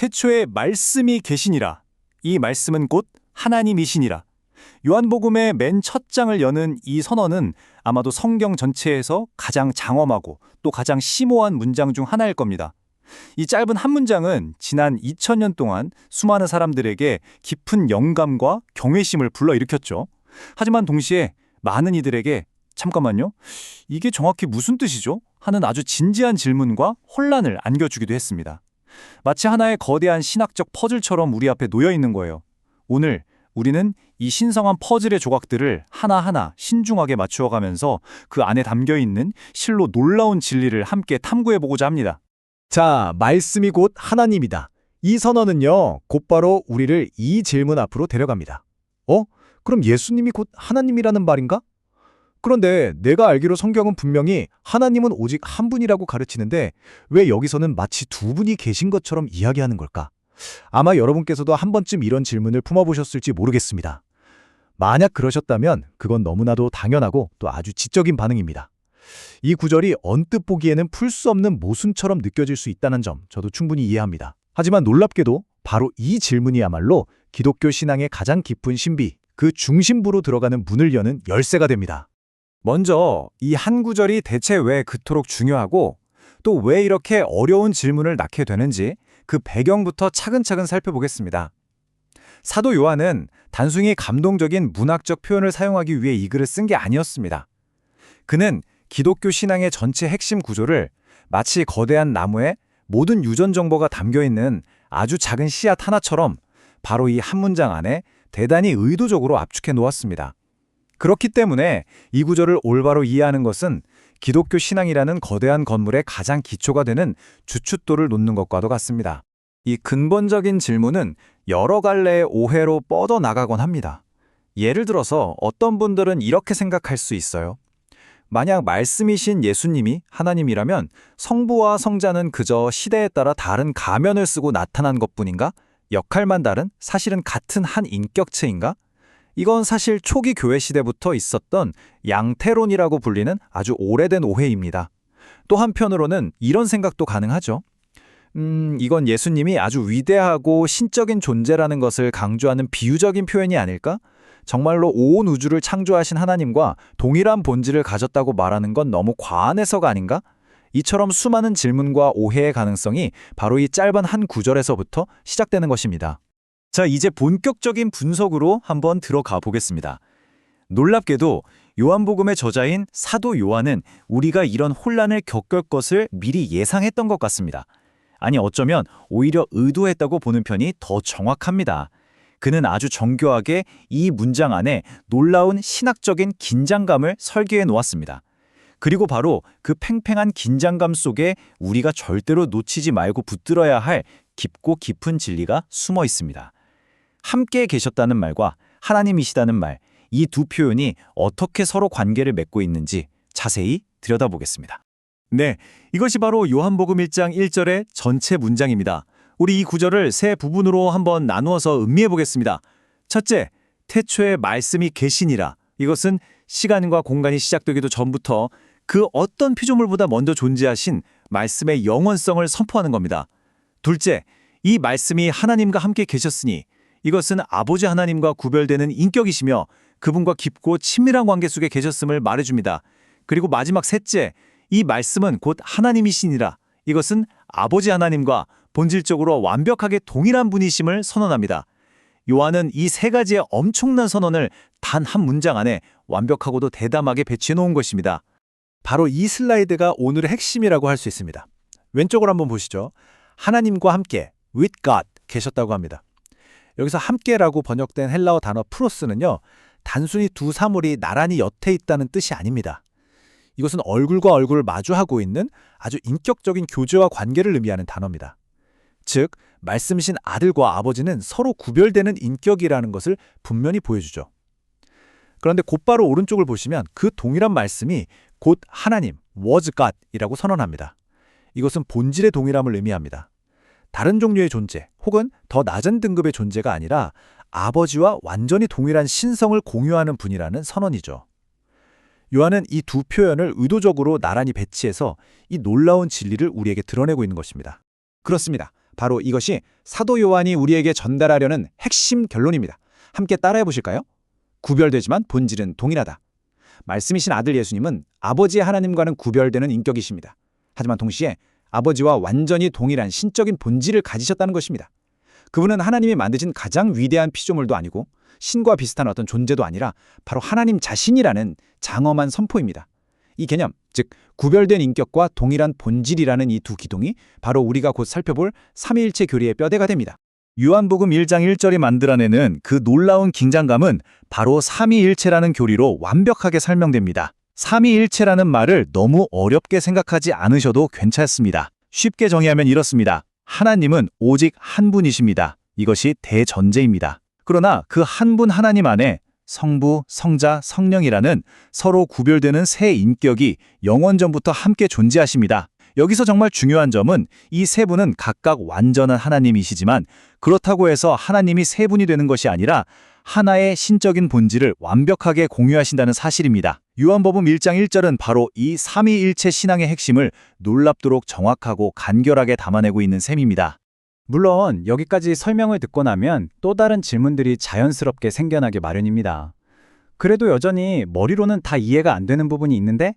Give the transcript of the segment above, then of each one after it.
태초에 말씀이 계시니라. 이 말씀은 곧 하나님이시니라. 요한복음의 맨 첫 장을 여는 이 선언은 아마도 성경 전체에서 가장 장엄하고 또 가장 심오한 문장 중 하나일 겁니다. 이 짧은 한 문장은 지난 2000년 동안 수많은 사람들에게 깊은 영감과 경외심을 불러일으켰죠. 하지만 동시에 많은 이들에게 잠깐만요, 이게 정확히 무슨 뜻이죠? 하는 아주 진지한 질문과 혼란을 안겨주기도 했습니다. 마치 하나의 거대한 신학적 퍼즐처럼 우리 앞에 놓여 있는 거예요. 오늘 우리는 이 신성한 퍼즐의 조각들을 하나하나 신중하게 맞추어가면서 그 안에 담겨있는 실로 놀라운 진리를 함께 탐구해보고자 합니다. 자, 말씀이 곧 하나님이다. 이 선언은요, 곧바로 우리를 이 질문 앞으로 데려갑니다. 그럼 예수님이 곧 하나님이라는 말인가? 그런데 내가 알기로 성경은 분명히 하나님은 오직 한 분이라고 가르치는데 왜 여기서는 마치 두 분이 계신 것처럼 이야기하는 걸까? 아마 여러분께서도 한 번쯤 이런 질문을 품어보셨을지 모르겠습니다. 만약 그러셨다면 그건 너무나도 당연하고 또 아주 지적인 반응입니다. 이 구절이 언뜻 보기에는 풀 수 없는 모순처럼 느껴질 수 있다는 점 저도 충분히 이해합니다. 하지만 놀랍게도 바로 이 질문이야말로 기독교 신앙의 가장 깊은 신비, 그 중심부로 들어가는 문을 여는 열쇠가 됩니다. 먼저 이 한 구절이 대체 왜 그토록 중요하고 또 왜 이렇게 어려운 질문을 낳게 되는지 그 배경부터 차근차근 살펴보겠습니다. 사도 요한은 단순히 감동적인 문학적 표현을 사용하기 위해 이 글을 쓴 게 아니었습니다. 그는 기독교 신앙의 전체 핵심 구조를 마치 거대한 나무에 모든 유전 정보가 담겨있는 아주 작은 씨앗 하나처럼 바로 이 한 문장 안에 대단히 의도적으로 압축해 놓았습니다. 그렇기 때문에 이 구절을 올바로 이해하는 것은 기독교 신앙이라는 거대한 건물의 가장 기초가 되는 주춧돌을 놓는 것과도 같습니다. 이 근본적인 질문은 여러 갈래의 오해로 뻗어나가곤 합니다. 예를 들어서 어떤 분들은 이렇게 생각할 수 있어요. 만약 말씀이신 예수님이 하나님이라면 성부와 성자는 그저 시대에 따라 다른 가면을 쓰고 나타난 것뿐인가? 역할만 다른, 사실은 같은 한 인격체인가? 이건 사실 초기 교회 시대부터 있었던 양태론이라고 불리는 아주 오래된 오해입니다. 또 한편으로는 이런 생각도 가능하죠. 이건 예수님이 아주 위대하고 신적인 존재라는 것을 강조하는 비유적인 표현이 아닐까? 정말로 온 우주를 창조하신 하나님과 동일한 본질을 가졌다고 말하는 건 너무 과한 해석 아닌가? 이처럼 수많은 질문과 오해의 가능성이 바로 이 짧은 한 구절에서부터 시작되는 것입니다. 자, 이제 본격적인 분석으로 한번 들어가 보겠습니다. 놀랍게도 요한복음의 저자인 사도 요한은 우리가 이런 혼란을 겪을 것을 미리 예상했던 것 같습니다. 아니, 어쩌면 오히려 의도했다고 보는 편이 더 정확합니다. 그는 아주 정교하게 이 문장 안에 놀라운 신학적인 긴장감을 설계해 놓았습니다. 그리고 바로 그 팽팽한 긴장감 속에 우리가 절대로 놓치지 말고 붙들어야 할 깊고 깊은 진리가 숨어 있습니다. 함께 계셨다는 말과 하나님이시다는 말, 이 두 표현이 어떻게 서로 관계를 맺고 있는지 자세히 들여다보겠습니다. 네, 이것이 바로 요한복음 1장 1절의 전체 문장입니다. 우리 이 구절을 세 부분으로 한번 나누어서 음미해 보겠습니다. 첫째, 태초에 말씀이 계시니라. 이것은 시간과 공간이 시작되기도 전부터 그 어떤 피조물보다 먼저 존재하신 말씀의 영원성을 선포하는 겁니다. 둘째, 이 말씀이 하나님과 함께 계셨으니 이것은 아버지 하나님과 구별되는 인격이시며 그분과 깊고 친밀한 관계 속에 계셨음을 말해줍니다. 그리고 마지막 셋째, 이 말씀은 곧 하나님이시니라. 이것은 아버지 하나님과 본질적으로 완벽하게 동일한 분이심을 선언합니다. 요한은 이 세 가지의 엄청난 선언을 단 한 문장 안에 완벽하고도 대담하게 배치해 놓은 것입니다. 바로 이 슬라이드가 오늘의 핵심이라고 할 수 있습니다. 왼쪽으로 한번 보시죠. 하나님과 함께, with God, 계셨다고 합니다. 여기서 함께라고 번역된 헬라어 단어 프로스는요, 단순히 두 사물이 나란히 옆에 있다는 뜻이 아닙니다. 이것은 얼굴과 얼굴을 마주하고 있는 아주 인격적인 교제와 관계를 의미하는 단어입니다. 즉, 말씀이신 아들과 아버지는 서로 구별되는 인격이라는 것을 분명히 보여주죠. 그런데 곧바로 오른쪽을 보시면 그 동일한 말씀이 곧 하나님, was God이라고 선언합니다. 이것은 본질의 동일함을 의미합니다. 다른 종류의 존재 혹은 더 낮은 등급의 존재가 아니라 아버지와 완전히 동일한 신성을 공유하는 분이라는 선언이죠. 요한은 이 두 표현을 의도적으로 나란히 배치해서 이 놀라운 진리를 우리에게 드러내고 있는 것입니다. 그렇습니다. 바로 이것이 사도 요한이 우리에게 전달하려는 핵심 결론입니다. 함께 따라해 보실까요? 구별되지만 본질은 동일하다. 말씀이신 아들 예수님은 아버지의 하나님과는 구별되는 인격이십니다. 하지만 동시에 아버지와 완전히 동일한 신적인 본질을 가지셨다는 것입니다. 그분은 하나님이 만드신 가장 위대한 피조물도 아니고 신과 비슷한 어떤 존재도 아니라 바로 하나님 자신이라는 장엄한 선포입니다. 이 개념, 즉 구별된 인격과 동일한 본질이라는 이 두 기둥이 바로 우리가 곧 살펴볼 삼위일체 교리의 뼈대가 됩니다. 요한복음 1장 1절이 만들어내는 그 놀라운 긴장감은 바로 삼위일체라는 교리로 완벽하게 설명됩니다. 삼위일체라는 말을 너무 어렵게 생각하지 않으셔도 괜찮습니다. 쉽게 정의하면 이렇습니다. 하나님은 오직 한 분이십니다. 이것이 대전제입니다. 그러나 그 한 분 하나님 안에 성부, 성자, 성령이라는 서로 구별되는 세 인격이 영원전부터 함께 존재하십니다. 여기서 정말 중요한 점은 이 세 분은 각각 완전한 하나님이시지만 그렇다고 해서 하나님이 세 분이 되는 것이 아니라 하나의 신적인 본질을 완벽하게 공유하신다는 사실입니다. 요한복음 1장 1절은 바로 이 삼위일체 신앙의 핵심을 놀랍도록 정확하고 간결하게 담아내고 있는 셈입니다. 물론 여기까지 설명을 듣고 나면 또 다른 질문들이 자연스럽게 생겨나기 마련입니다. 그래도 여전히 머리로는 다 이해가 안 되는 부분이 있는데?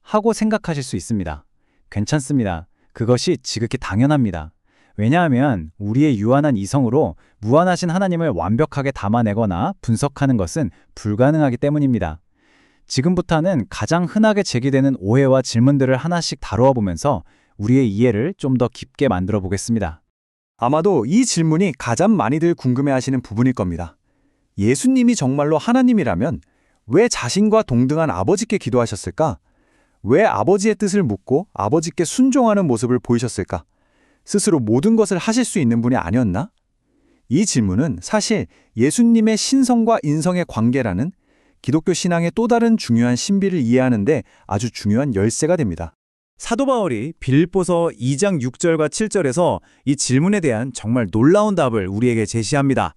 하고 생각하실 수 있습니다. 괜찮습니다. 그것이 지극히 당연합니다. 왜냐하면 우리의 유한한 이성으로 무한하신 하나님을 완벽하게 담아내거나 분석하는 것은 불가능하기 때문입니다. 지금부터는 가장 흔하게 제기되는 오해와 질문들을 하나씩 다루어 보면서 우리의 이해를 좀 더 깊게 만들어 보겠습니다. 아마도 이 질문이 가장 많이들 궁금해하시는 부분일 겁니다. 예수님이 정말로 하나님이라면 왜 자신과 동등한 아버지께 기도하셨을까? 왜 아버지의 뜻을 묻고 아버지께 순종하는 모습을 보이셨을까? 스스로 모든 것을 하실 수 있는 분이 아니었나? 이 질문은 사실 예수님의 신성과 인성의 관계라는 기독교 신앙의 또 다른 중요한 신비를 이해하는 데 아주 중요한 열쇠가 됩니다. 사도 바울이 빌립보서 2장 6절과 7절에서 이 질문에 대한 정말 놀라운 답을 우리에게 제시합니다.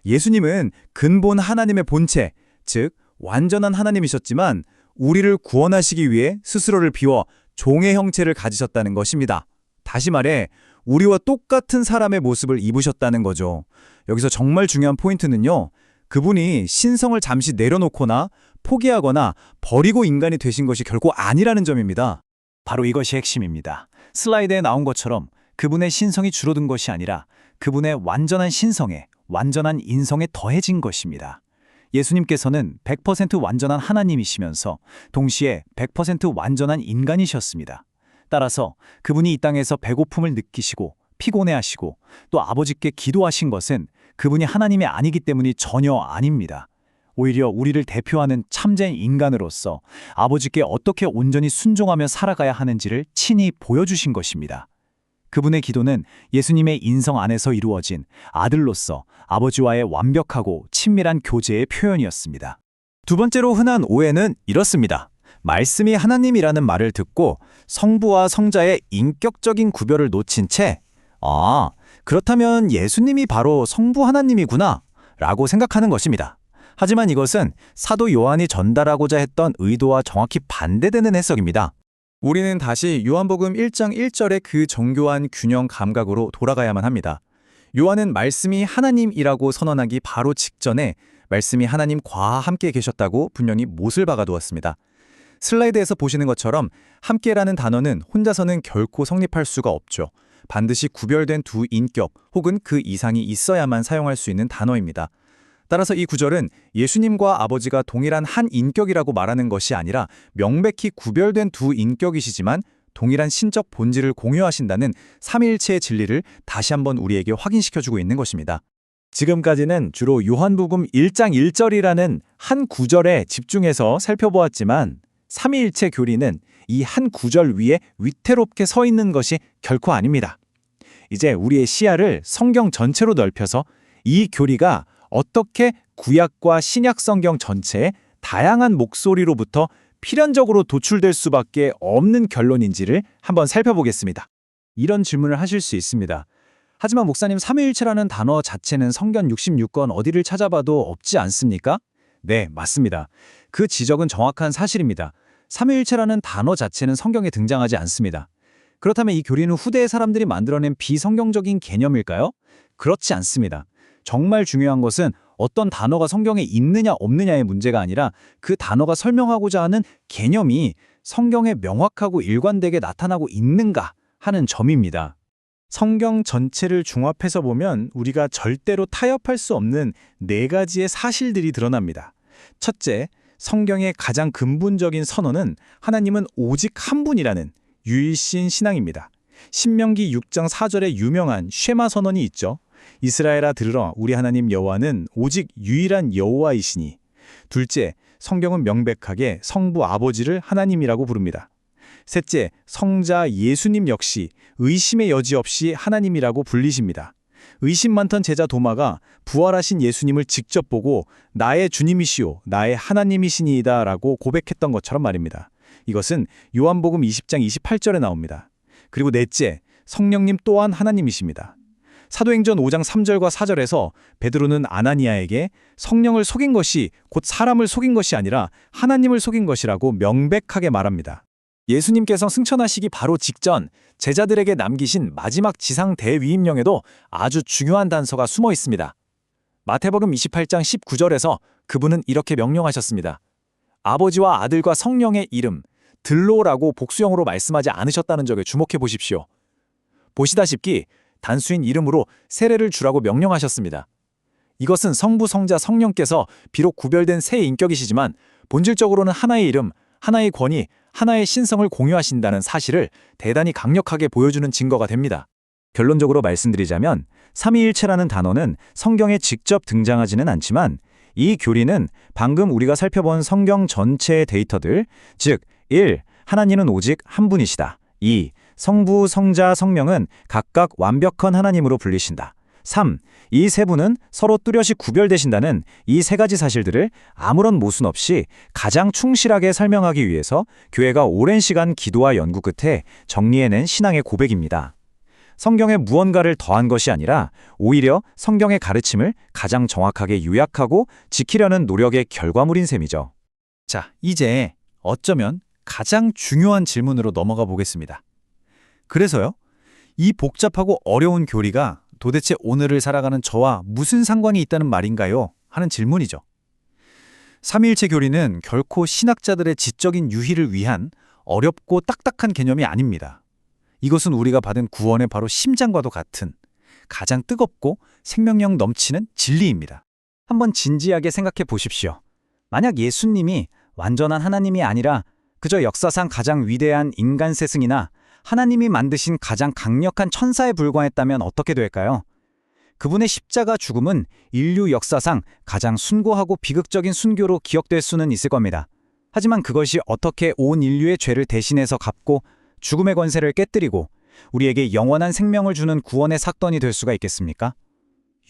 예수님은 근본 하나님의 본체, 즉 완전한 하나님이셨지만 우리를 구원하시기 위해 스스로를 비워 종의 형체를 가지셨다는 것입니다. 다시 말해 우리와 똑같은 사람의 모습을 입으셨다는 거죠. 여기서 정말 중요한 포인트는요. 그분이 신성을 잠시 내려놓거나 포기하거나 버리고 인간이 되신 것이 결코 아니라는 점입니다. 바로 이것이 핵심입니다. 슬라이드에 나온 것처럼 그분의 신성이 줄어든 것이 아니라 그분의 완전한 신성에, 완전한 인성에 더해진 것입니다. 예수님께서는 100% 완전한 하나님이시면서 동시에 100% 완전한 인간이셨습니다. 따라서 그분이 이 땅에서 배고픔을 느끼시고 피곤해하시고 또 아버지께 기도하신 것은 그분이 하나님이 아니기 때문이 전혀 아닙니다. 오히려 우리를 대표하는 참된 인간으로서 아버지께 어떻게 온전히 순종하며 살아가야 하는지를 친히 보여주신 것입니다. 그분의 기도는 예수님의 인성 안에서 이루어진 아들로서 아버지와의 완벽하고 친밀한 교제의 표현이었습니다. 두 번째로 흔한 오해는 이렇습니다. 말씀이 하나님이라는 말을 듣고 성부와 성자의 인격적인 구별을 놓친 채 그렇다면 예수님이 바로 성부 하나님이구나 라고 생각하는 것입니다. 하지만 이것은 사도 요한이 전달하고자 했던 의도와 정확히 반대되는 해석입니다. 우리는 다시 요한복음 1장 1절의 그 정교한 균형 감각으로 돌아가야만 합니다. 요한은 말씀이 하나님이라고 선언하기 바로 직전에 말씀이 하나님과 함께 계셨다고 분명히 못을 박아두었습니다. 슬라이드에서 보시는 것처럼 함께라는 단어는 혼자서는 결코 성립할 수가 없죠. 반드시 구별된 두 인격 혹은 그 이상이 있어야만 사용할 수 있는 단어입니다. 따라서 이 구절은 예수님과 아버지가 동일한 한 인격이라고 말하는 것이 아니라 명백히 구별된 두 인격이시지만 동일한 신적 본질을 공유하신다는 삼위일체의 진리를 다시 한번 우리에게 확인시켜주고 있는 것입니다. 지금까지는 주로 요한복음 1장 1절이라는 한 구절에 집중해서 살펴보았지만 삼위일체 교리는 이 한 구절 위에 위태롭게 서 있는 것이 결코 아닙니다. 이제 우리의 시야를 성경 전체로 넓혀서 이 교리가 어떻게 구약과 신약 성경 전체의 다양한 목소리로부터 필연적으로 도출될 수밖에 없는 결론인지를 한번 살펴보겠습니다. 이런 질문을 하실 수 있습니다. 하지만 목사님, 삼위일체라는 단어 자체는 성경 66권 어디를 찾아봐도 없지 않습니까? 네, 맞습니다. 그 지적은 정확한 사실입니다. 삼위일체라는 단어 자체는 성경에 등장하지 않습니다. 그렇다면 이 교리는 후대의 사람들이 만들어낸 비성경적인 개념일까요? 그렇지 않습니다. 정말 중요한 것은 어떤 단어가 성경에 있느냐 없느냐의 문제가 아니라 그 단어가 설명하고자 하는 개념이 성경에 명확하고 일관되게 나타나고 있는가 하는 점입니다. 성경 전체를 종합해서 보면 우리가 절대로 타협할 수 없는 네 가지의 사실들이 드러납니다. 첫째, 성경의 가장 근본적인 선언은 하나님은 오직 한 분이라는 유일신 신앙입니다. 신명기 6장 4절에 유명한 쉐마 선언이 있죠. 이스라엘아 들으러 우리 하나님 여호와는 오직 유일한 여호와이시니. 둘째, 성경은 명백하게 성부 아버지를 하나님이라고 부릅니다. 셋째, 성자 예수님 역시 의심의 여지 없이 하나님이라고 불리십니다. 의심 많던 제자 도마가 부활하신 예수님을 직접 보고 나의 주님이시오, 나의 하나님이시니이다 라고 고백했던 것처럼 말입니다. 이것은 요한복음 20장 28절에 나옵니다. 그리고 넷째, 성령님 또한 하나님이십니다. 사도행전 5장 3절과 4절에서 베드로는 아나니아에게 성령을 속인 것이 곧 사람을 속인 것이 아니라 하나님을 속인 것이라고 명백하게 말합니다. 예수님께서 승천하시기 바로 직전 제자들에게 남기신 마지막 지상 대위임령에도 아주 중요한 단서가 숨어 있습니다. 마태복음 28장 19절에서 그분은 이렇게 명령하셨습니다. 아버지와 아들과 성령의 이름, 들로라고 복수형으로 말씀하지 않으셨다는 점에 주목해 보십시오. 보시다시피 단수인 이름으로 세례를 주라고 명령하셨습니다. 이것은 성부, 성자, 성령께서 비록 구별된 세 인격이시지만 본질적으로는 하나의 이름, 하나의 권위, 하나의 신성을 공유하신다는 사실을 대단히 강력하게 보여주는 증거가 됩니다. 결론적으로 말씀드리자면 삼위일체라는 단어는 성경에 직접 등장하지는 않지만 이 교리는 방금 우리가 살펴본 성경 전체의 데이터들, 즉 1. 하나님은 오직 한 분이시다. 2. 성부, 성자, 성령은 각각 완벽한 하나님으로 불리신다. 3. 이 세 분은 서로 뚜렷이 구별되신다는 이 세 가지 사실들을 아무런 모순 없이 가장 충실하게 설명하기 위해서 교회가 오랜 시간 기도와 연구 끝에 정리해낸 신앙의 고백입니다. 성경에 무언가를 더한 것이 아니라 오히려 성경의 가르침을 가장 정확하게 요약하고 지키려는 노력의 결과물인 셈이죠. 자, 이제 어쩌면 가장 중요한 질문으로 넘어가 보겠습니다. 그래서요, 이 복잡하고 어려운 교리가 도대체 오늘을 살아가는 저와 무슨 상관이 있다는 말인가요? 하는 질문이죠. 삼위일체 교리는 결코 신학자들의 지적인 유희를 위한 어렵고 딱딱한 개념이 아닙니다. 이것은 우리가 받은 구원의 바로 심장과도 같은 가장 뜨겁고 생명력 넘치는 진리입니다. 한번 진지하게 생각해 보십시오. 만약 예수님이 완전한 하나님이 아니라 그저 역사상 가장 위대한 인간 스승이나 하나님이 만드신 가장 강력한 천사에 불과했다면 어떻게 될까요? 그분의 십자가 죽음은 인류 역사상 가장 숭고하고 비극적인 순교로 기억될 수는 있을 겁니다. 하지만 그것이 어떻게 온 인류의 죄를 대신해서 갚고 죽음의 권세를 깨뜨리고 우리에게 영원한 생명을 주는 구원의 사건이 될 수가 있겠습니까?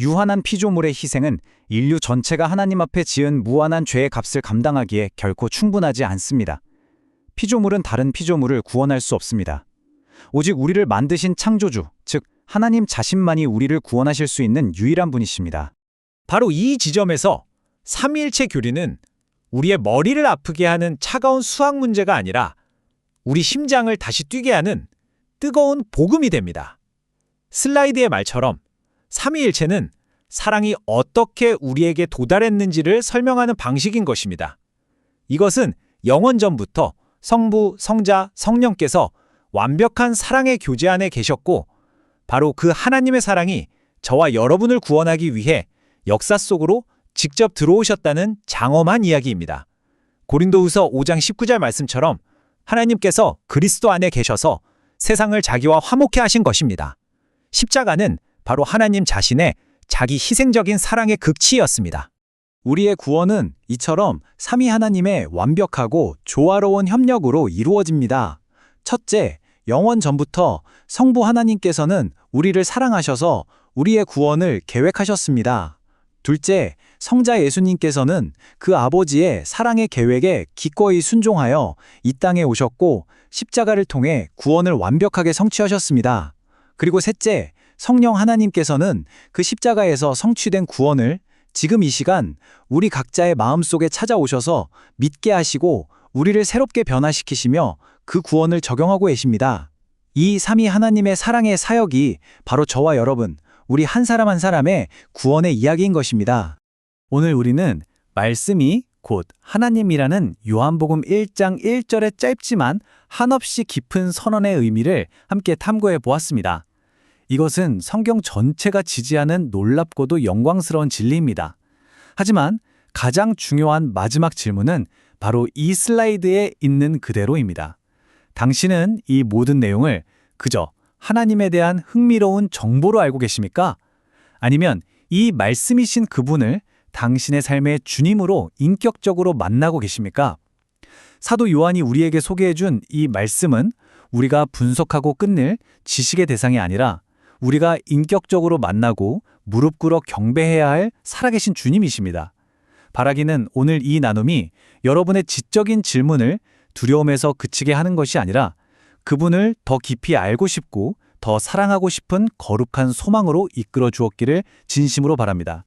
유한한 피조물의 희생은 인류 전체가 하나님 앞에 지은 무한한 죄의 값을 감당하기에 결코 충분하지 않습니다. 피조물은 다른 피조물을 구원할 수 없습니다. 오직 우리를 만드신 창조주, 즉 하나님 자신만이 우리를 구원하실 수 있는 유일한 분이십니다. 바로 이 지점에서 삼위일체 교리는 우리의 머리를 아프게 하는 차가운 수학 문제가 아니라 우리 심장을 다시 뛰게 하는 뜨거운 복음이 됩니다. 슬라이드의 말처럼 삼위일체는 사랑이 어떻게 우리에게 도달했는지를 설명하는 방식인 것입니다. 이것은 영원전부터 성부, 성자, 성령께서 완벽한 사랑의 교제 안에 계셨고 바로 그 하나님의 사랑이 저와 여러분을 구원하기 위해 역사 속으로 직접 들어오셨다는 장엄한 이야기입니다. 고린도후서 5장 19절 말씀처럼 하나님께서 그리스도 안에 계셔서 세상을 자기와 화목케 하신 것입니다. 십자가는 바로 하나님 자신의 자기 희생적인 사랑의 극치였습니다. 우리의 구원은 이처럼 삼위 하나님의 완벽하고 조화로운 협력으로 이루어집니다. 첫째, 영원 전부터 성부 하나님께서는 우리를 사랑하셔서 우리의 구원을 계획하셨습니다. 둘째, 성자 예수님께서는 그 아버지의 사랑의 계획에 기꺼이 순종하여 이 땅에 오셨고 십자가를 통해 구원을 완벽하게 성취하셨습니다. 그리고 셋째, 성령 하나님께서는 그 십자가에서 성취된 구원을 지금 이 시간 우리 각자의 마음속에 찾아오셔서 믿게 하시고 우리를 새롭게 변화시키시며 그 구원을 적용하고 계십니다. 이 삼위 하나님의 사랑의 사역이 바로 저와 여러분, 우리 한 사람 한 사람의 구원의 이야기인 것입니다. 오늘 우리는 말씀이 곧 하나님이라는 요한복음 1장 1절의 짧지만 한없이 깊은 선언의 의미를 함께 탐구해 보았습니다. 이것은 성경 전체가 지지하는 놀랍고도 영광스러운 진리입니다. 하지만 가장 중요한 마지막 질문은 바로 이 슬라이드에 있는 그대로입니다. 당신은 이 모든 내용을 그저 하나님에 대한 흥미로운 정보로 알고 계십니까? 아니면 이 말씀이신 그분을 당신의 삶의 주님으로 인격적으로 만나고 계십니까? 사도 요한이 우리에게 소개해준 이 말씀은 우리가 분석하고 끝낼 지식의 대상이 아니라 우리가 인격적으로 만나고 무릎 꿇어 경배해야 할 살아계신 주님이십니다. 바라기는 오늘 이 나눔이 여러분의 지적인 질문을 두려움에서 그치게 하는 것이 아니라 그분을 더 깊이 알고 싶고 더 사랑하고 싶은 거룩한 소망으로 이끌어 주었기를 진심으로 바랍니다.